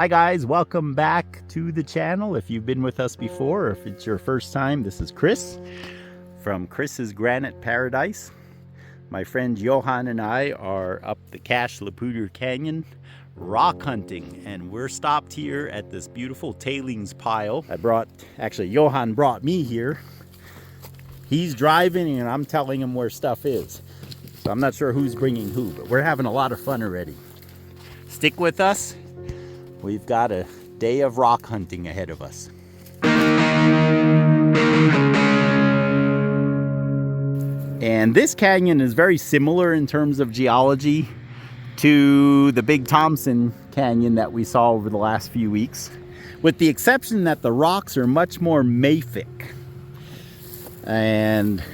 Hi guys, welcome back to the channel. If you've been with us before, or if it's your first time, this is Chris from Chris's Granite Paradise. My friend Johan and I are up the Cache la Poudre Canyon rock hunting, and we're stopped here at this beautiful tailings pile. Johan brought me here. He's driving and I'm telling him where stuff is. So I'm not sure who's bringing who, but we're having a lot of fun already. Stick with us. We've got a day of rock hunting ahead of us. And this canyon is very similar in terms of geology to the Big Thompson Canyon that we saw over the last few weeks, with the exception that the rocks are much more mafic. And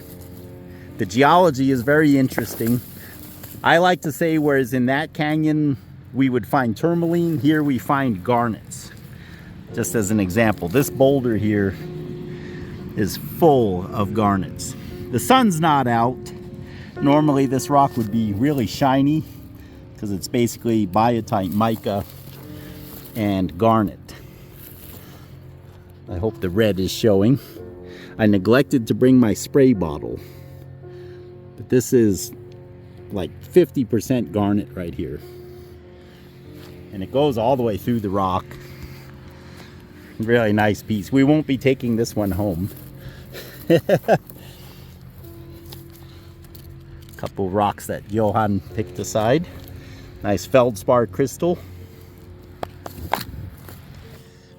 the geology is very interesting. I like to say, whereas in that canyon we would find tourmaline, here we find garnets. Just as an example, this boulder here is full of garnets. The sun's not out. Normally this rock would be really shiny because it's basically biotite, mica, and garnet. I hope the red is showing. I neglected to bring my spray bottle, but this is like 50% garnet right here. And it goes all the way through the rock. Really nice piece. We won't be taking this one home. Couple rocks that Johan picked aside. Nice feldspar crystal.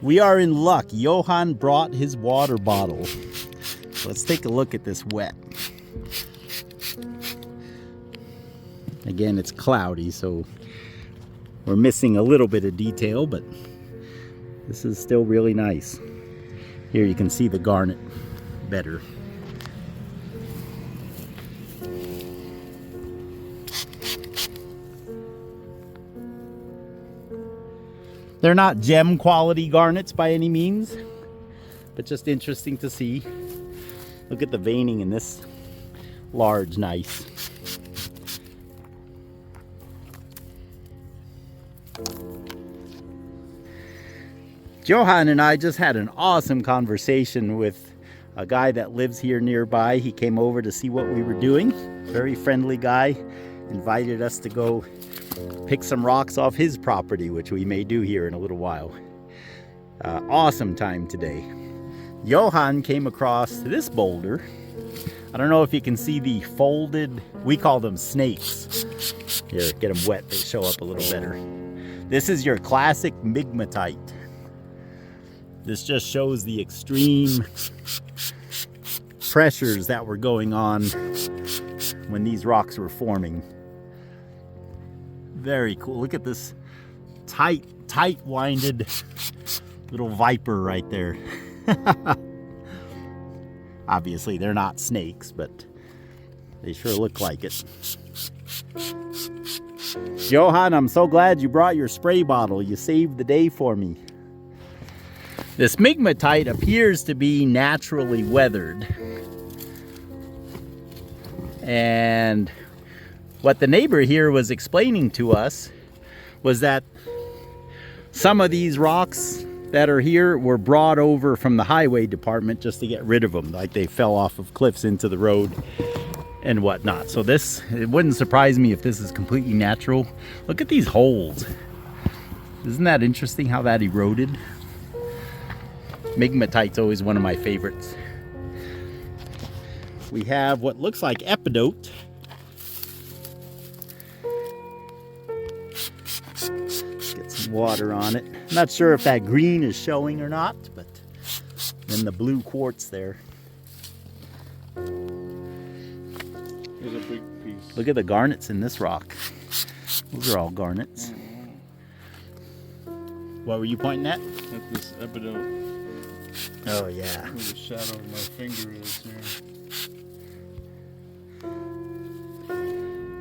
We are in luck. Johan brought his water bottle. Let's take a look at this wet. Again, it's cloudy, so we're missing a little bit of detail, but this is still really nice. Here you can see the garnet better. They're not gem quality garnets by any means, but just interesting to see. Look at the veining in this large gneiss. Johan and I just had an awesome conversation with a guy that lives here nearby. He came over to see what we were doing. Very friendly guy. Invited us to go pick some rocks off his property, which we may do here in a little while. Awesome time today. Johan came across this boulder. I don't know if you can see the folded, we call them snakes. Here, get them wet, they show up a little better. This is your classic migmatite. This just shows the extreme pressures that were going on when these rocks were forming. Very cool. Look at this tight-winded little viper right there. Obviously, they're not snakes, but they sure look like it. Johan, I'm so glad you brought your spray bottle. You saved the day for me. This migmatite appears to be naturally weathered. And what the neighbor here was explaining to us was that some of these rocks that are here were brought over from the highway department just to get rid of them. Like they fell off of cliffs into the road and whatnot. So this, it wouldn't surprise me if this is completely natural. Look at these holes. Isn't that interesting how that eroded? Migmatite's always one of my favorites. We have what looks like epidote. Get some water on it. I'm not sure if that green is showing or not, but then the blue quartz there. There's a big piece. Look at the garnets in this rock. Those are all garnets. What were you pointing at? At this epidote. Oh yeah. Where the shadow of my finger is here.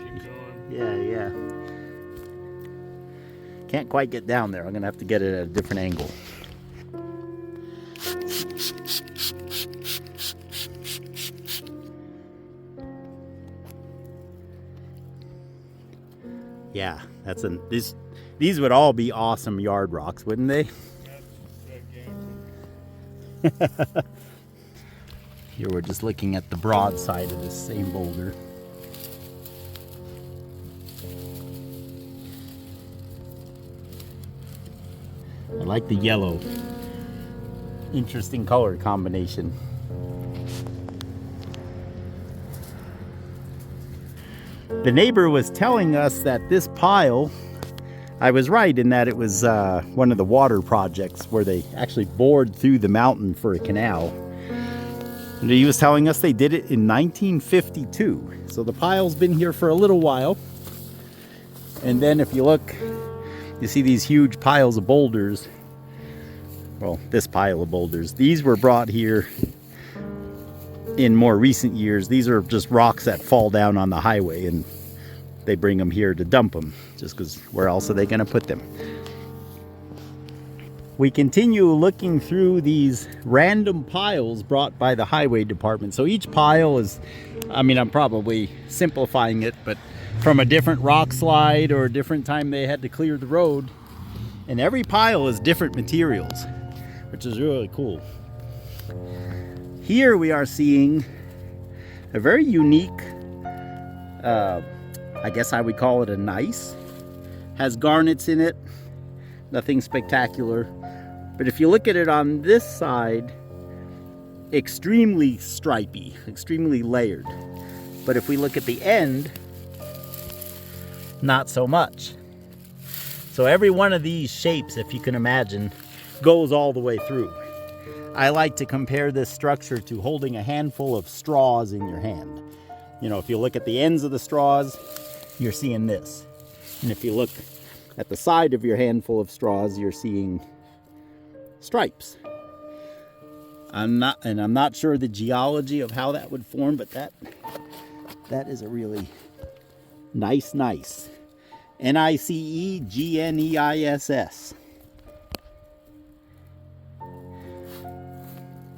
Keep going. Yeah. Can't quite get down there. I'm gonna have to get it at a different angle. Yeah, These would all be awesome yard rocks, wouldn't they? Here we're just looking at the broad side of this same boulder. I like the yellow. Interesting color combination. The neighbor was telling us that this pile, I was right in that it was one of the water projects where they actually bored through the mountain for a canal. And he was telling us they did it in 1952. So the pile's been here for a little while. And then if you look, you see these huge piles of boulders. Well, this pile of boulders. These were brought here in more recent years. These are just rocks that fall down on the highway and they bring them here to dump them. Just because where else are they going to put them? We continue looking through these random piles brought by the highway department. So each pile is, I mean, I'm probably simplifying it, but from a different rock slide or a different time they had to clear the road. And every pile is different materials, which is really cool. Here we are seeing a very unique, I guess I would call it a gneiss. Has garnets in it, nothing spectacular. But if you look at it on this side, extremely stripy, extremely layered. But if we look at the end, not so much. So every one of these shapes, if you can imagine, goes all the way through. I like to compare this structure to holding a handful of straws in your hand. You know, if you look at the ends of the straws, you're seeing this. And if you look at the side of your handful of straws, you're seeing stripes. I'm not sure the geology of how that would form, but that is a really nice gneiss. N-I-C-E-G-N-E-I-S-S.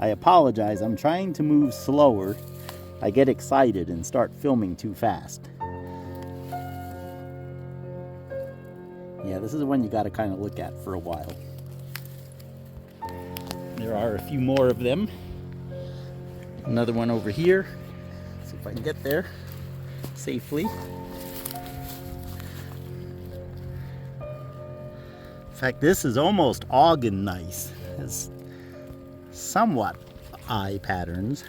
I apologize, I'm trying to move slower. I get excited and start filming too fast. Yeah, this is one you got to kind of look at for a while. There are a few more of them. Another one over here. See if I can get there safely. In fact, this is almost Ogden gneiss. Has somewhat eye patterns.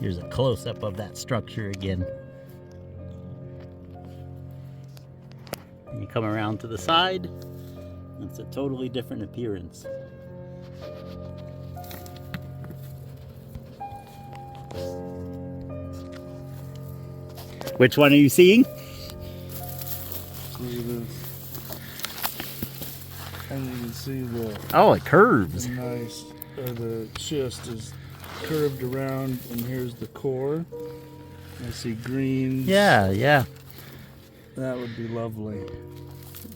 Here's a close-up of that structure again. And you come around to the side, it's a totally different appearance. Which one are you seeing? Look at this. And you can see the Oh, it curves. nice, the schist is curved around, and here's the core. I see greens. Yeah, yeah. That would be lovely.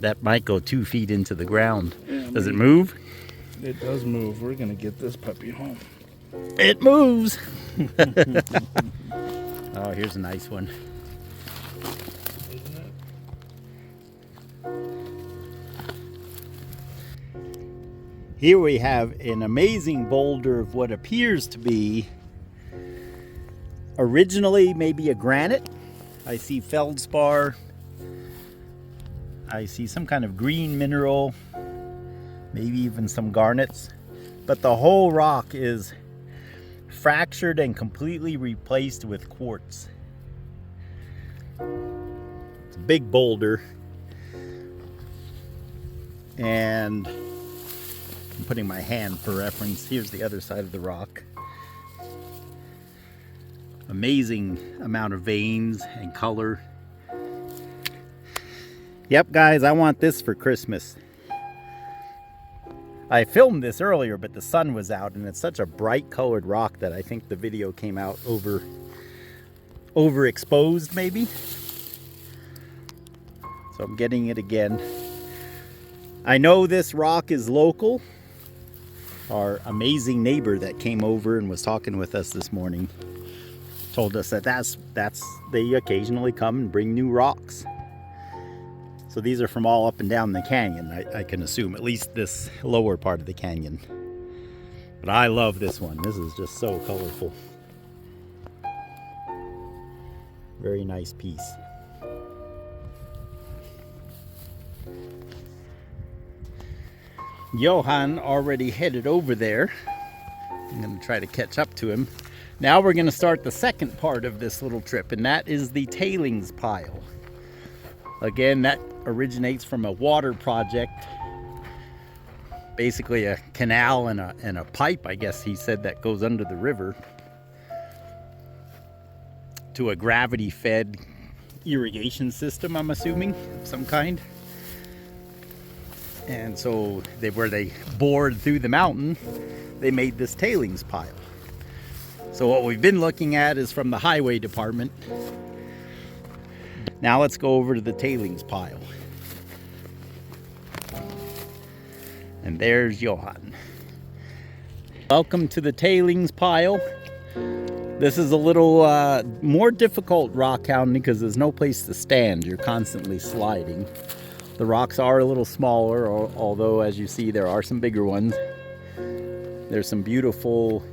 That might go 2 feet into the ground. Yeah, Does it move? It does move. We're gonna get this puppy home. It moves. Oh, here's a nice one. Isn't it? Here we have an amazing boulder of what appears to be originally maybe a granite. I see feldspar. I see some kind of green mineral, maybe even some garnets. But the whole rock is fractured and completely replaced with quartz. It's a big boulder. And I'm putting my hand for reference. Here's the other side of the rock. Amazing amount of veins and color. Yep, guys, I want this for Christmas. I filmed this earlier, but the sun was out, and it's such a bright colored rock that I think the video came out overexposed, maybe. So I'm getting it again. I know this rock is local. Our amazing neighbor that came over and was talking with us this morning told us that they occasionally come and bring new rocks. So these are from all up and down the canyon, I can assume, at least this lower part of the canyon. But I love this one. This is just so colorful. Very nice piece. Johan already headed over there. I'm going to try to catch up to him. Now we're going to start the second part of this little trip, and that is the tailings pile. Again, that originates from a water project. Basically a canal and a pipe, I guess he said, that goes under the river to a gravity-fed irrigation system, I'm assuming, of some kind. And so where they bored through the mountain, they made this tailings pile. So what we've been looking at is from the highway department. Now let's go over to the tailings pile. And there's Johan. Welcome to the tailings pile. This is a little more difficult rock hounding because there's no place to stand. You're constantly sliding. The rocks are a little smaller, although as you see there are some bigger ones. There's some beautiful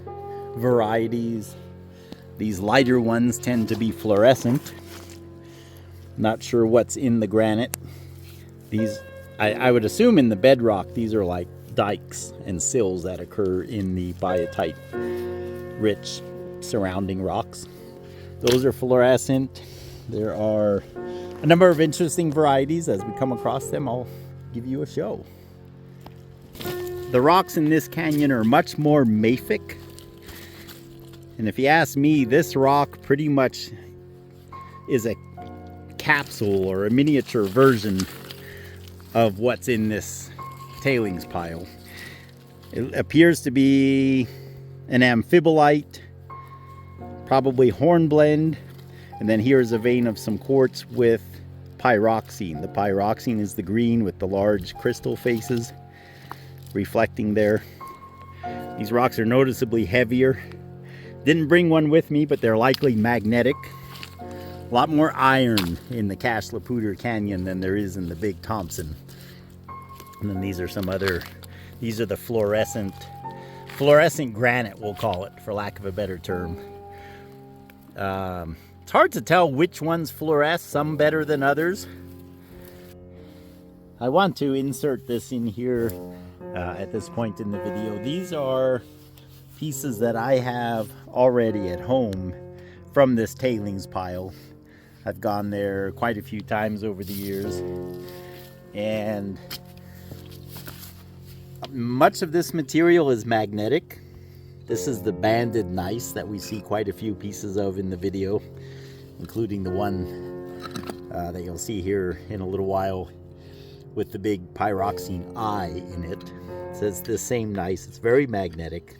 varieties. These lighter ones tend to be fluorescent. Not sure what's in the granite. These, I would assume in the bedrock, these are like dikes and sills that occur in the biotite rich surrounding rocks. Those are fluorescent. There are a number of interesting varieties. As we come across them, I'll give you a show. The rocks in this canyon are much more mafic. And if you ask me, this rock pretty much is a capsule or a miniature version of what's in this tailings pile. It appears to be an amphibolite, probably hornblende, and then here's a vein of some quartz with pyroxene. The pyroxene is the green with the large crystal faces reflecting there. These rocks are noticeably heavier. Didn't bring one with me, but they're likely magnetic. A lot more iron in the Cache la Poudre Canyon than there is in the Big Thompson. And then these are some other, these are the fluorescent granite, we'll call it, for lack of a better term. It's hard to tell which ones fluoresce, some better than others. I want to insert this in here at this point in the video. These are pieces that I have already at home from this tailings pile. I've gone there quite a few times over the years, and much of this material is magnetic. This is the banded gneiss that we see quite a few pieces of in the video, including the one that you'll see here in a little while with the big pyroxene eye in it. It says the same gneiss. It's very magnetic.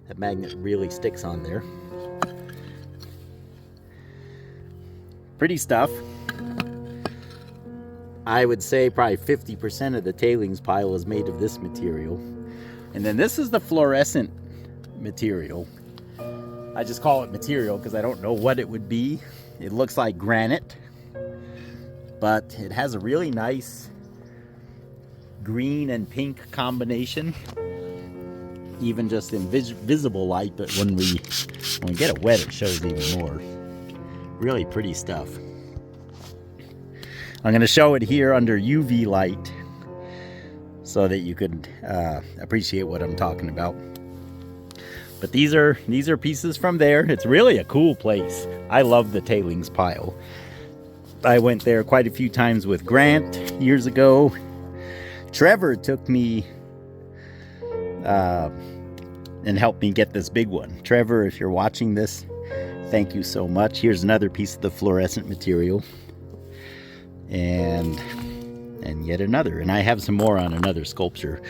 That magnet really sticks on there. Pretty stuff. I would say probably 50% of the tailings pile is made of this material. And then this is the fluorescent material. I just call it material because I don't know what it would be. It looks like granite, but it has a really nice green and pink combination. Even just in visible light, but when we get it wet, it shows even more. Really pretty stuff. I'm going to show it here under UV light so that you could appreciate what I'm talking about. But these are pieces from there. It's really a cool place. I love the tailings pile. I went there quite a few times with Grant years ago. Trevor took me and helped me get this big one. Trevor, if you're watching this, thank you so much. Here's another piece of the fluorescent material. And yet another. And I have some more on another sculpture.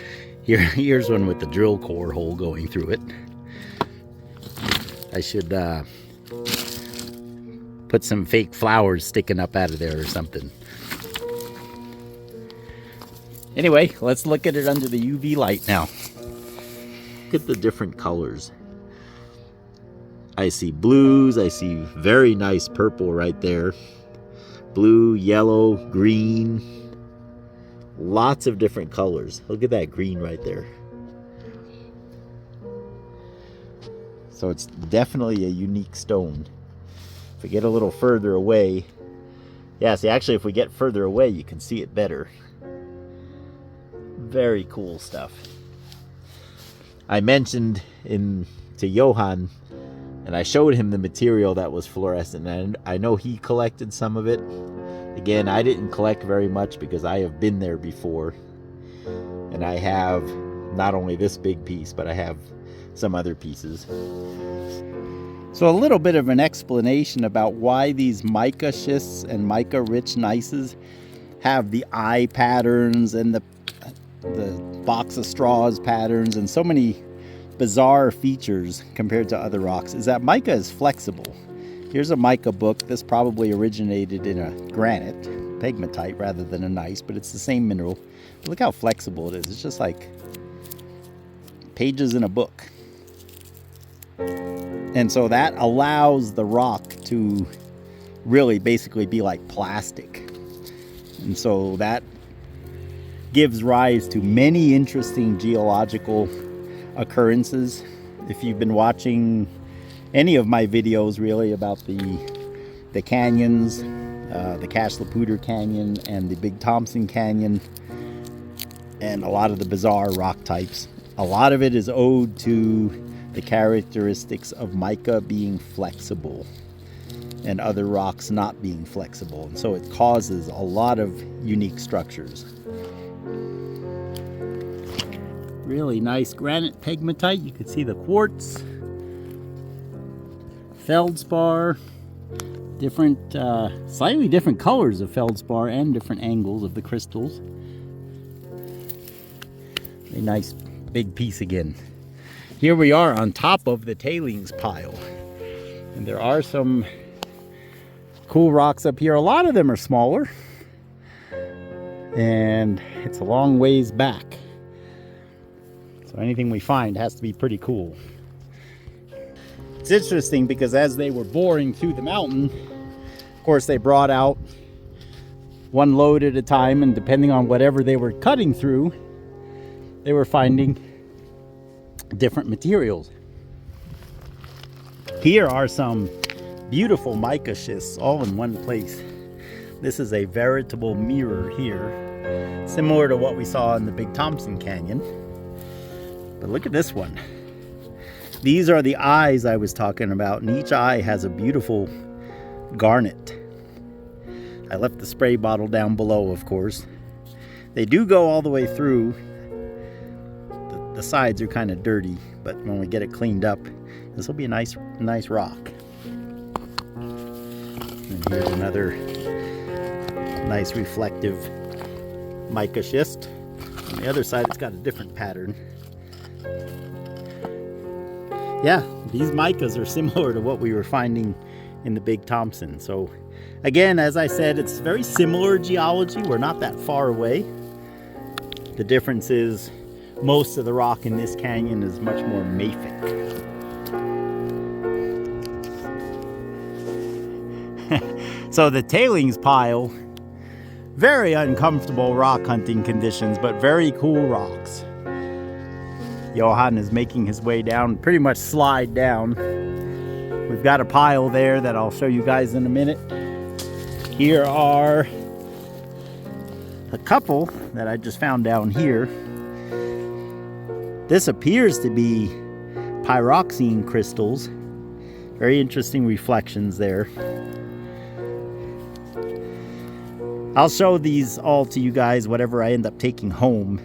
Here's one with the drill core hole going through it. I should put some fake flowers sticking up out of there or something. Anyway, let's look at it under the UV light now. Look at the different colors. I see blues, I see very nice purple right there. Blue, yellow, green. Lots of different colors. Look at that green right there. So it's definitely a unique stone. If we get a little further away, yeah, see, actually if we get further away, you can see it better. Very cool stuff. I mentioned to Johan, and I showed him the material that was fluorescent, and I know he collected some of it. Again, I didn't collect very much because I have been there before, and I have not only this big piece, but I have some other pieces. So a little bit of an explanation about why these mica schists and mica rich gneisses have the eye patterns and the box of straws patterns and so many bizarre features compared to other rocks is that mica is flexible. Here's a mica book. This probably originated in a granite, pegmatite rather than a gneiss, but it's the same mineral. But look how flexible it is. It's just like pages in a book. And so that allows the rock to really basically be like plastic. And so that gives rise to many interesting geological occurrences. If you've been watching any of my videos really about the canyons, the Cache la Poudre Canyon and the Big Thompson Canyon, and a lot of the bizarre rock types, a lot of it is owed to the characteristics of mica being flexible and other rocks not being flexible, and so it causes a lot of unique structures. Really nice granite pegmatite. You can see the quartz, feldspar, different, slightly different colors of feldspar and different angles of the crystals. A nice big piece again. Here we are on top of the tailings pile, and there are some cool rocks up here. A lot of them are smaller, and it's a long ways back. So anything we find has to be pretty cool. It's interesting because as they were boring through the mountain, of course they brought out one load at a time, and depending on whatever they were cutting through, they were finding different materials. Here are some beautiful mica schists all in one place. This is a veritable mirror here, similar to what we saw in the Big Thompson Canyon. But look at this one. These are the eyes I was talking about, and each eye has a beautiful garnet. I left the spray bottle down below, of course. They do go all the way through. The sides are kind of dirty, but when we get it cleaned up, this will be a nice rock. And here's another nice reflective mica schist. On the other side, it's got a different pattern. Yeah, these micas are similar to what we were finding in the Big Thompson. So again, as I said, it's very similar geology. We're not that far away. The difference is most of the rock in this canyon is much more mafic. So the tailings pile, very uncomfortable rock hunting conditions, but very cool rocks. Johan is making his way down, pretty much slide down. We've got a pile there that I'll show you guys in a minute. Here are a couple that I just found down here. This appears to be pyroxene crystals. Very interesting reflections there. I'll show these all to you guys, whatever I end up taking home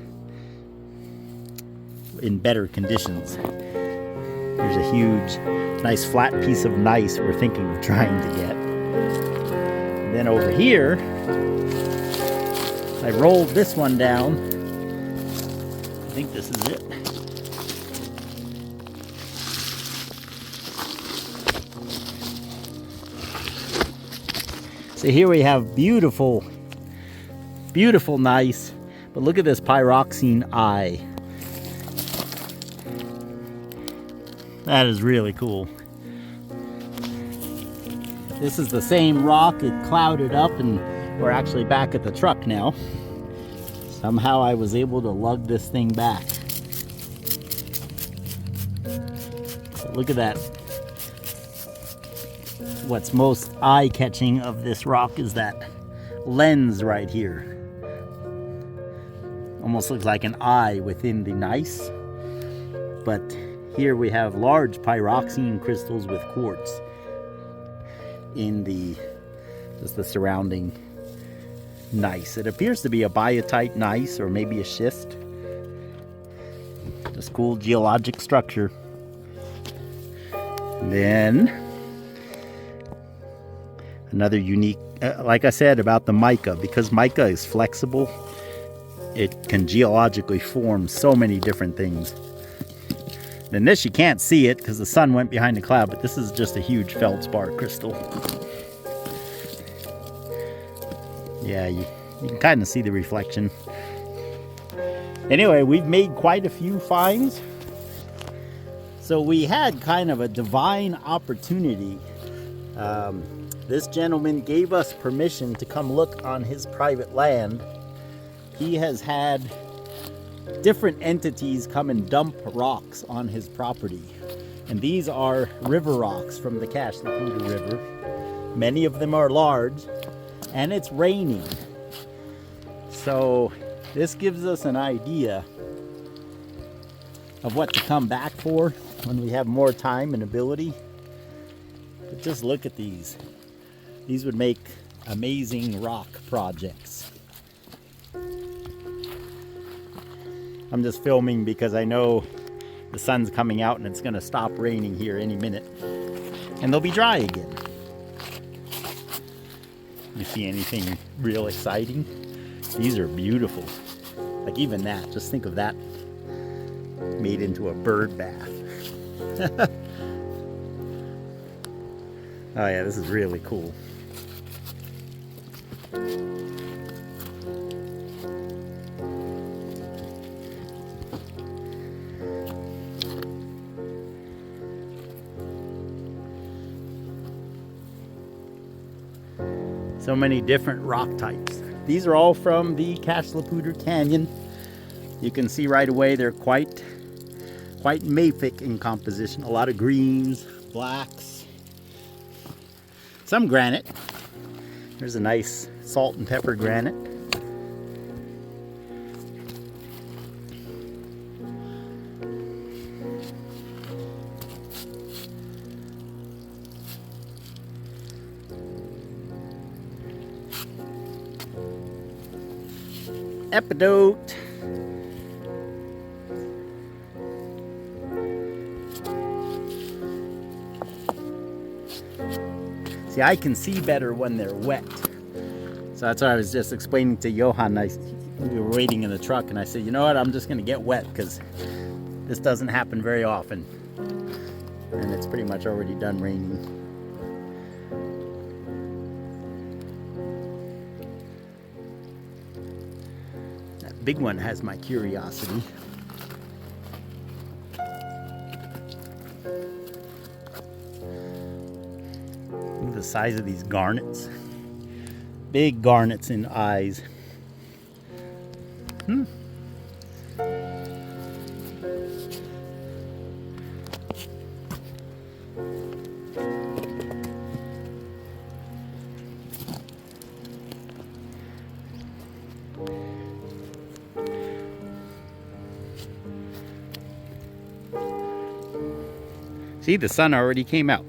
in better conditions. Here's a huge, nice flat piece of gneiss we're thinking of trying to get. And then over here, I rolled this one down. I think this is it. So here we have beautiful gneiss, but look at this pyroxene eye. That is really cool. This is the same rock. It clouded up and we're actually back at the truck now. Somehow I was able to lug this thing back. But look at that. What's most eye-catching of this rock is that lens right here. Almost looks like an eye within the gneiss. But here we have large pyroxene crystals with quartz in the surrounding gneiss. It appears to be a biotite gneiss or maybe a schist. Just cool geologic structure. Then another unique, like I said about the mica, because mica is flexible, it can geologically form so many different things. And this, you can't see it because the sun went behind the cloud, but this is just a huge feldspar crystal. Yeah, you can kind of see the reflection. Anyway, we've made quite a few finds. So we had kind of a divine opportunity. This gentleman gave us permission to come look on his private land. He has had different entities come and dump rocks on his property. And these are river rocks from the Cache la Poudre River. Many of them are large, and it's raining. So this gives us an idea of what to come back for when we have more time and ability. But just look at these. These would make amazing rock projects. I'm just filming because I know the sun's coming out and it's going to stop raining here any minute. And they'll be dry again. You see anything real exciting? These are beautiful. Like even that, just think of that made into a bird bath. Oh yeah, this is really cool. So many different rock types. These are all from the Cache la Poudre Canyon. You can see right away they're quite mafic in composition. A lot of greens, blacks, some granite. There's a nice salt and pepper granite. Epidote. See, I can see better when they're wet. So that's what I was just explaining to Johan. We were waiting in the truck and I said, you know what, I'm just gonna get wet because this doesn't happen very often. And it's pretty much already done raining. Big one has my curiosity. Look at the size of these garnets. Big garnets in eyes. See, the sun already came out.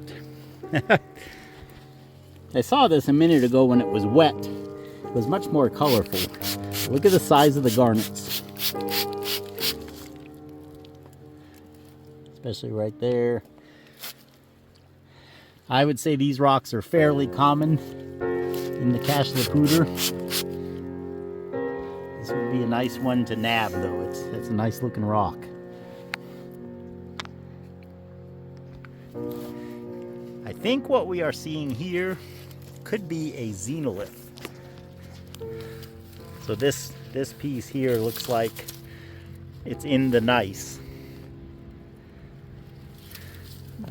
I saw this a minute ago when it was wet. It was much more colorful. Look at the size of the garnets. Especially right there. I would say these rocks are fairly common in the Cache la Poudre. This would be a nice one to nab though. It's a nice looking rock. I think what we are seeing here could be a xenolith. So this piece here looks like it's in the gneiss.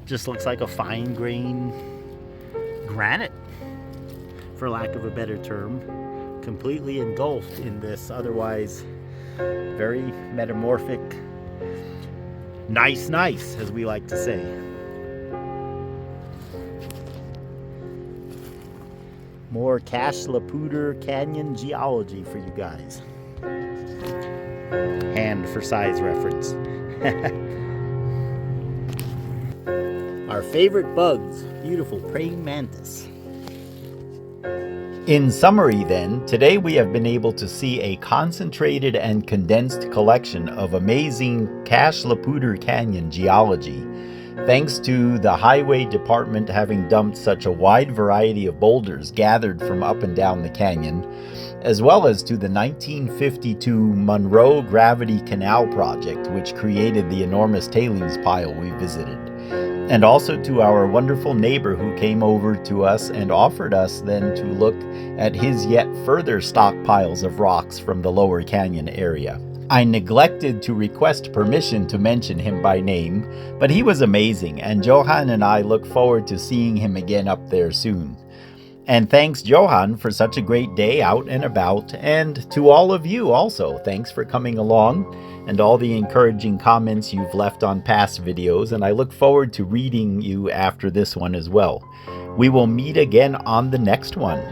Just looks like a fine grain granite, for lack of a better term, completely engulfed in this otherwise very metamorphic gneiss, as we like to say. More Cache la Poudre Canyon geology for you guys. And for size reference. Our favorite bugs, beautiful praying mantis. In summary then, today we have been able to see a concentrated and condensed collection of amazing Cache la Poudre Canyon geology, thanks to the highway department having dumped such a wide variety of boulders gathered from up and down the canyon, as well as to the 1952 Munroe Gravity Canal project, which created the enormous tailings pile we visited. And also to our wonderful neighbor who came over to us and offered us then to look at his yet further stockpiles of rocks from the lower canyon area. I neglected to request permission to mention him by name, but he was amazing, and Johan and I look forward to seeing him again up there soon. And thanks, Johan, for such a great day out and about, and to all of you also, thanks for coming along and all the encouraging comments you've left on past videos, and I look forward to reading you after this one as well. We will meet again on the next one.